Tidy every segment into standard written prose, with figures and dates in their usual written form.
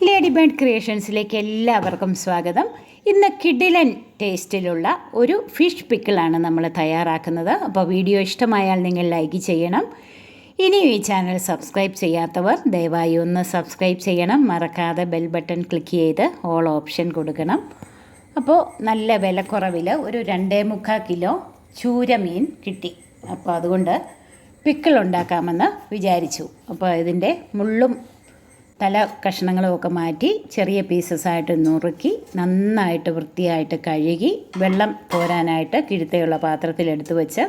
Lady bird ക്രിയേഷൻസിലേക്ക് എല്ലാവർക്കും സ്വാഗതം. ഇന്ന് കിഡിലൻ ടേസ്റ്റിലുള്ള ഒരു ഫിഷ് പിക്കിളാണ് നമ്മൾ തയ്യാറാക്കുന്നത്. അപ്പോൾ വീഡിയോ ഇഷ്ടമായാൽ നിങ്ങൾ ലൈക്ക് ചെയ്യണം. ഇനിയും ഈ ചാനൽ സബ്സ്ക്രൈബ് ചെയ്യാത്തവർ ദയവായി ഒന്ന് സബ്സ്ക്രൈബ് ചെയ്യണം. മറക്കാതെ ബെൽ ബട്ടൺ ക്ലിക്ക് ചെയ്ത് ഓൾ ഓപ്ഷൻ കൊടുക്കണം. അപ്പോൾ നല്ല വിലക്കുറവിൽ ഒരു 2.25 കിലോ ചൂരമീൻ കിട്ടി. അപ്പോൾ അതുകൊണ്ട് പിക്കിൾ ഉണ്ടാക്കാമെന്ന് വിചാരിച്ചു. അപ്പോൾ ഇതിൻ്റെ മുള്ളും തല കഷ്ണങ്ങളും ഒക്കെ മാറ്റി ചെറിയ പീസസായിട്ട് നുറുക്കി നന്നായിട്ട് വൃത്തിയായിട്ട് കഴുകി വെള്ളം തോരാനായിട്ട് കിഴുത്തയുള്ള പാത്രത്തിലെടുത്ത് വെച്ച്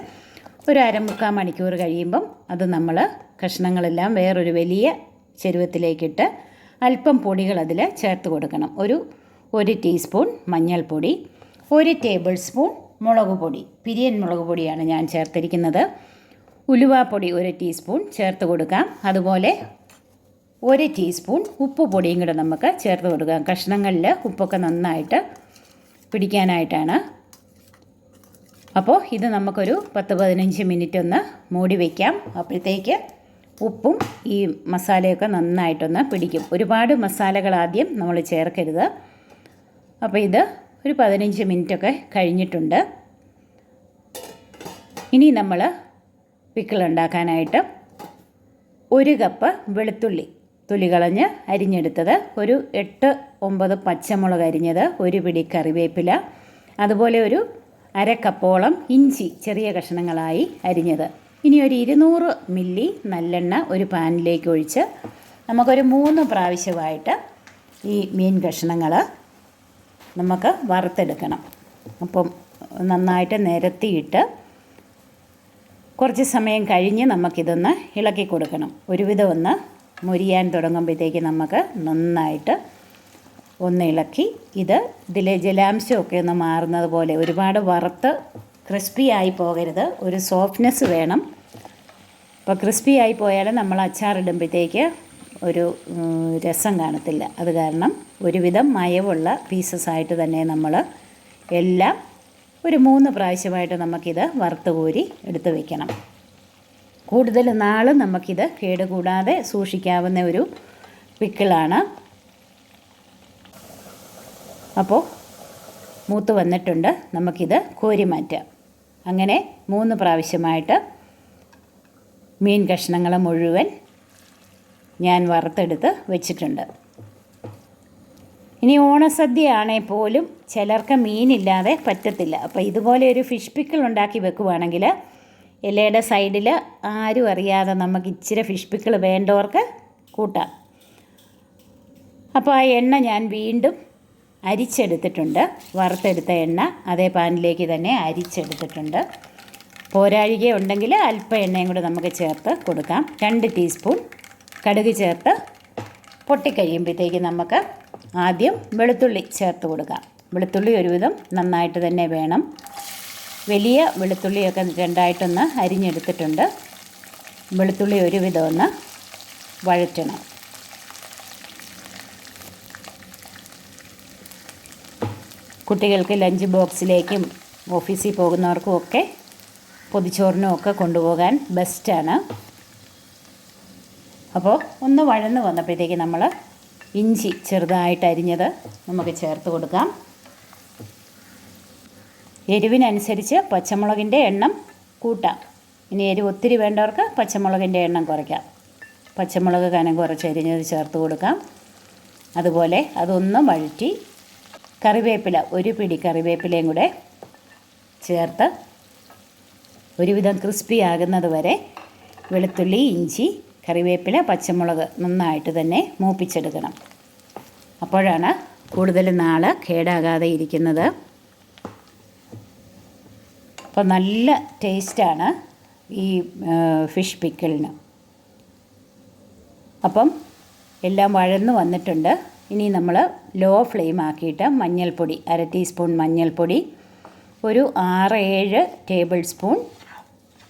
ഒരു 1/4 മണിക്കൂർ കഴിയുമ്പം അത് നമ്മൾ കഷ്ണങ്ങളെല്ലാം വേറൊരു വലിയ ചെരുവത്തിലേക്കിട്ട് അല്പം പൊടികൾ അതിൽ ചേർത്ത് കൊടുക്കണം. ഒരു ടീസ്പൂൺ മഞ്ഞൾപ്പൊടി, 1 ടേബിൾ സ്പൂൺ മുളക് പൊടി, പിരിയൻ മുളക് പൊടിയാണ് ഞാൻ ചേർത്തിരിക്കുന്നത്. ഉലുവാപ്പൊടി 1 ടീസ്പൂൺ ചേർത്ത് കൊടുക്കാം. അതുപോലെ 1 ടീസ്പൂൺ ഉപ്പ് പൊടിയും കൂടെ നമുക്ക് ചേർത്ത് കൊടുക്കാം. കഷ്ണങ്ങളിൽ ഉപ്പൊക്കെ നന്നായിട്ട് പിടിക്കാനായിട്ടാണ്. അപ്പോൾ ഇത് നമുക്കൊരു 10-15 മിനിറ്റ് ഒന്ന് മൂടി വയ്ക്കാം. അപ്പോഴത്തേക്ക് ഉപ്പും ഈ മസാലയൊക്കെ നന്നായിട്ടൊന്ന് പിടിക്കും. ഒരുപാട് മസാലകൾ ആദ്യം നമ്മൾ ചേർക്കരുത്. അപ്പോൾ ഇത് ഒരു 15 മിനിറ്റൊക്കെ കഴിഞ്ഞിട്ടുണ്ട്. ഇനി നമ്മൾ പിക്കിൾ ഉണ്ടാക്കാനായിട്ട് 1 കപ്പ് വെളുത്തുള്ളി തൊലി കളഞ്ഞ് അരിഞ്ഞെടുത്തത്, ഒരു 8-9 പച്ചമുളക് അരിഞ്ഞത്, 1 പിടി കറിവേപ്പില, അതുപോലെ ഒരു 1/2 കപ്പോളം ഇഞ്ചി ചെറിയ കഷ്ണങ്ങളായി അരിഞ്ഞത്. ഇനി ഒരു 200 മില്ലി നല്ലെണ്ണ ഒരു പാനിലേക്ക് ഒഴിച്ച് നമുക്കൊരു 3 പ്രാവശ്യമായിട്ട് ഈ മീൻ കഷ്ണങ്ങൾ നമുക്ക് വറുത്തെടുക്കണം. അപ്പം നന്നായിട്ട് നിരത്തിയിട്ട് കുറച്ച് സമയം കഴിഞ്ഞ് നമുക്കിതൊന്ന് ഇളക്കി കൊടുക്കണം. ഒരുവിധം ഒന്ന് മുരിയാൻ തുടങ്ങുമ്പോഴത്തേക്ക് നമുക്ക് നന്നായിട്ട് ഒന്ന് ഇളക്കി ഇതിലെ ജലാംശമൊക്കെ ഒന്ന് മാറുന്നത് പോലെ, ഒരുപാട് വറുത്ത് ക്രിസ്പി ആയി പോകരുത്, ഒരു സോഫ്റ്റ്നെസ് വേണം. അപ്പോൾ ക്രിസ്പി ആയി പോയാൽ നമ്മൾ അച്ചാറിടുമ്പോഴത്തേക്ക് ഒരു രസം കാണത്തില്ല. അത് കാരണം ഒരുവിധം മയവുള്ള പീസസായിട്ട് തന്നെ നമ്മൾ എല്ലാം ഒരു 3 പ്രാവശ്യമായിട്ട് നമുക്കിത് വറുത്ത് കോരി എടുത്ത് വയ്ക്കണം. കൂടുതൽ നാൾ നമുക്കിത് കേടുകൂടാതെ സൂക്ഷിക്കാവുന്ന ഒരു പിക്കിളാണ്. അപ്പോൾ മൂത്ത് വന്നിട്ടുണ്ട്, നമുക്കിത് കോരി മാറ്റാം. അങ്ങനെ 3 പ്രാവശ്യമായിട്ട് മീൻ കഷ്ണങ്ങൾ മുഴുവൻ ഞാൻ വറുത്തെടുത്ത് വെച്ചിട്ടുണ്ട്. ഇനി ഓണസദ്യ ആണെങ്കിൽ പോലും ചിലർക്ക് മീനില്ലാതെ പറ്റത്തില്ല. അപ്പോൾ ഇതുപോലെ ഒരു ഫിഷ് പിക്കിൾ ഉണ്ടാക്കി വെക്കുവാണെങ്കിൽ ഇലയുടെ സൈഡിൽ ആരും അറിയാതെ നമുക്ക് ഇച്ചിരി ഫിഷ് പിക്കിൾ വേണ്ടവർക്ക് കൂട്ടാം. അപ്പോൾ ആ എണ്ണ ഞാൻ വീണ്ടും അരിച്ചെടുത്തിട്ടുണ്ട്. വറുത്തെടുത്ത എണ്ണ അതേ പാനിലേക്ക് തന്നെ അരിച്ചെടുത്തിട്ടുണ്ട്. പോരാഴിക ഉണ്ടെങ്കിൽ അല്പം എണ്ണയും കൂടെ നമുക്ക് ചേർത്ത് കൊടുക്കാം. 2 ടീസ്പൂൺ കടുക് ചേർത്ത് പൊട്ടിക്കഴിയുമ്പോഴത്തേക്ക് നമുക്ക് ആദ്യം വെളുത്തുള്ളി ചേർത്ത് കൊടുക്കാം. വെളുത്തുള്ളി ഒരുവിധം നന്നായിട്ട് തന്നെ വേണം. വലിയ വെളുത്തുള്ളിയൊക്കെ 2ആയിട്ടൊന്ന് അരിഞ്ഞെടുത്തിട്ടുണ്ട്. വെളുത്തുള്ളി ഒരുവിധം ഒന്ന് വഴറ്റണം. കുട്ടികൾക്ക് ലഞ്ച് ബോക്സിലേക്കും ഓഫീസിൽ പോകുന്നവർക്കും ഒക്കെ പൊതിച്ചോറിനും ഒക്കെ കൊണ്ടുപോകാൻ ബെസ്റ്റാണ്. അപ്പോൾ ഒന്ന് വഴന്ന് വന്നപ്പോഴത്തേക്ക് നമ്മൾ ഇഞ്ചി ചെറുതായിട്ട് അരിഞ്ഞത് നമുക്ക് ചേർത്ത് കൊടുക്കാം. എരിവിനനുസരിച്ച് പച്ചമുളകിൻ്റെ എണ്ണം കൂട്ടാം. ഇനി എരിവ് ഒത്തിരി വേണ്ടവർക്ക് പച്ചമുളകിൻ്റെ എണ്ണം കുറയ്ക്കാം. പച്ചമുളക് കനം കുറച്ച് അരിഞ്ഞത് ചേർത്ത് കൊടുക്കാം. അതുപോലെ അതൊന്ന് വഴറ്റി കറിവേപ്പില 1 പിടി കറിവേപ്പിലയും കൂടെ ചേർത്ത് ഒരുവിധം ക്രിസ്പി ആകുന്നത് വരെ വെളുത്തുള്ളി, ഇഞ്ചി, കറിവേപ്പില, പച്ചമുളക് നന്നായിട്ട് തന്നെ മൂപ്പിച്ചെടുക്കണം. അപ്പോഴാണ് കൂടുതൽ നാൾ കേടാകാതെ ഇരിക്കുന്നത്. അപ്പോൾ നല്ല ടേസ്റ്റാണ് ഈ ഫിഷ് പിക്കിളിന്. അപ്പം എല്ലാം വഴന്ന് വന്നിട്ടുണ്ട്. ഇനി നമ്മൾ ലോ ഫ്ലെയിം ആക്കിയിട്ട് മഞ്ഞൾപ്പൊടി 1/2 ടീസ്പൂൺ മഞ്ഞൾപ്പൊടി, ഒരു 6-7 ടേബിൾ സ്പൂൺ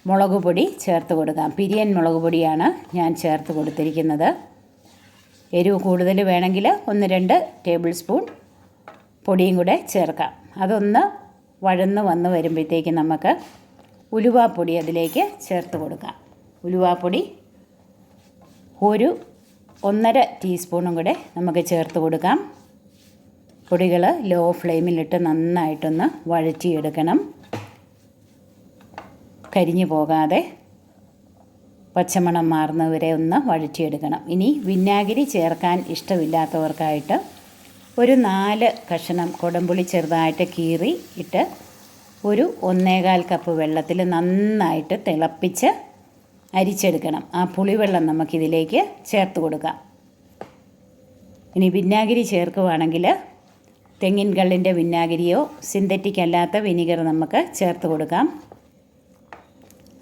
മുളക് പൊടി ചേർത്ത് കൊടുക്കാം. പിരിയൻ മുളക് പൊടിയാണ് ഞാൻ ചേർത്ത് കൊടുത്തിരിക്കുന്നത്. എരിവ് കൂടുതൽ വേണമെങ്കിൽ 1-2 ടേബിൾ സ്പൂൺ പൊടിയും കൂടെ ചേർക്കാം. അതൊന്ന് വഴന്ന് വന്ന് വരുമ്പോഴത്തേക്ക് നമുക്ക് ഉലുവാപ്പൊടി അതിലേക്ക് ചേർത്ത് കൊടുക്കാം. ഉലുവാപ്പൊടി 1 1.5 ടീസ്പൂണും കൂടെ നമുക്ക് ചേർത്ത് കൊടുക്കാം. പൊടികൾ ലോ ഫ്ലെയിമിലിട്ട് നന്നായിട്ടൊന്ന് വഴറ്റിയെടുക്കണം. കരിഞ്ഞു പോകാതെ പച്ചമണം മാറുന്നവരെ ഒന്ന് വഴറ്റിയെടുക്കണം. ഇനി വിനാഗിരി ചേർക്കാൻ ഇഷ്ടമില്ലാത്തവർക്കായിട്ട് ഒരു 4 കഷണം കുടംപുളി ചെറുതായിട്ട് കീറി ഇട്ട് ഒരു 1.25 കപ്പ് വെള്ളത്തിൽ നന്നായിട്ട് തിളപ്പിച്ച് അരിച്ചെടുക്കണം. ആ പുളിവെള്ളം നമുക്കിതിലേക്ക് ചേർത്ത് കൊടുക്കാം. ഇനി വിനാഗിരി ചേർക്കുകയാണെങ്കിൽ തെങ്ങിൻ കള്ളിൻ്റെ വിനാഗിരിയോ സിന്തറ്റിക് അല്ലാത്ത വിനീഗർ നമുക്ക് ചേർത്ത് കൊടുക്കാം.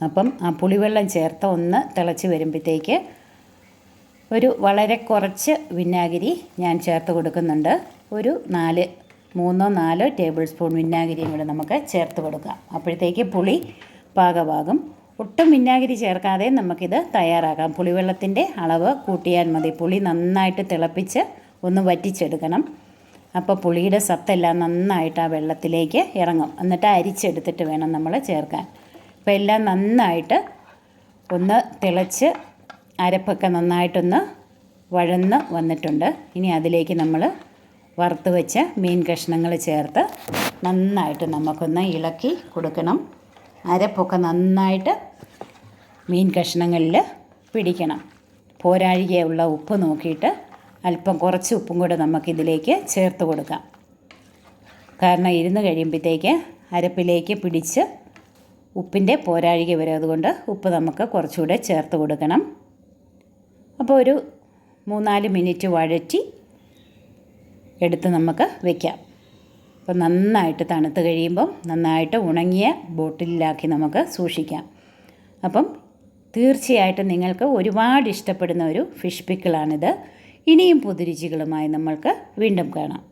അപ്പം ആ പുളിവെള്ളം ചേർത്ത് ഒന്ന് തിളച്ച് വരുമ്പോഴത്തേക്ക് ഒരു വളരെ കുറച്ച് വിനാഗിരി ഞാൻ ചേർത്ത് കൊടുക്കുന്നുണ്ട്. ഒരു 3-4 ടേബിൾ സ്പൂൺ വിനാഗിരിയും കൂടെ നമുക്ക് ചേർത്ത് കൊടുക്കാം. അപ്പോഴത്തേക്ക് പുളി പാകമാകും. ഒട്ടും വിനാഗിരി ചേർക്കാതെ നമുക്കിത് തയ്യാറാക്കാം. പുളിവെള്ളത്തിൻ്റെ അളവ് കൂട്ടിയാൽ മതി. പുളി നന്നായിട്ട് തിളപ്പിച്ച് ഒന്ന് വറ്റിച്ചെടുക്കണം. അപ്പോൾ പുളിയുടെ സത്തെല്ലാം നന്നായിട്ട് ആ വെള്ളത്തിലേക്ക് ഇറങ്ങും. എന്നിട്ട് അരിച്ചെടുത്തിട്ട് വേണം നമ്മൾ ചേർക്കാൻ. അപ്പോൾ എല്ലാം നന്നായിട്ട് ഒന്ന് തിളച്ച് അരപ്പൊക്കെ നന്നായിട്ടൊന്ന് വഴന്ന് വന്നിട്ടുണ്ട്. ഇനി അതിലേക്ക് നമ്മൾ വറുത്ത് വെച്ച മീൻ കഷ്ണങ്ങൾ ചേർത്ത് നന്നായിട്ട് നമുക്കൊന്ന് ഇളക്കി കൊടുക്കണം. അരപ്പൊക്കെ നന്നായിട്ട് മീൻ കഷ്ണങ്ങളിൽ പിടിക്കണം. പോരാഴികയുള്ള ഉപ്പ് നോക്കിയിട്ട് അല്പം കുറച്ച് ഉപ്പും കൂടെ നമുക്കിതിലേക്ക് ചേർത്ത് കൊടുക്കാം. കാരണം ഇരുന്ന് കഴിയുമ്പോഴത്തേക്ക് അരപ്പിലേക്ക് പിടിച്ച് ഉപ്പിൻ്റെ പോരാഴിക വരും. അതുകൊണ്ട് ഉപ്പ് നമുക്ക് കുറച്ചുകൂടെ ചേർത്ത് കൊടുക്കണം. അപ്പോൾ ഒരു 3-4 മിനിറ്റ് വഴറ്റി എടുത്ത് നമുക്ക് വയ്ക്കാം. അപ്പോൾ നന്നായിട്ട് തണുത്ത് കഴിയുമ്പം നന്നായിട്ട് ഉണങ്ങിയ ബോട്ടിലാക്കി നമുക്ക് സൂക്ഷിക്കാം. അപ്പം തീർച്ചയായിട്ടും നിങ്ങൾക്ക് ഒരുപാട് ഇഷ്ടപ്പെടുന്ന ഒരു ഫിഷ് പിക്കിളാണിത്. ഇനിയും പുതുരുചികളുമായി നമ്മൾക്ക് വീണ്ടും കാണാം.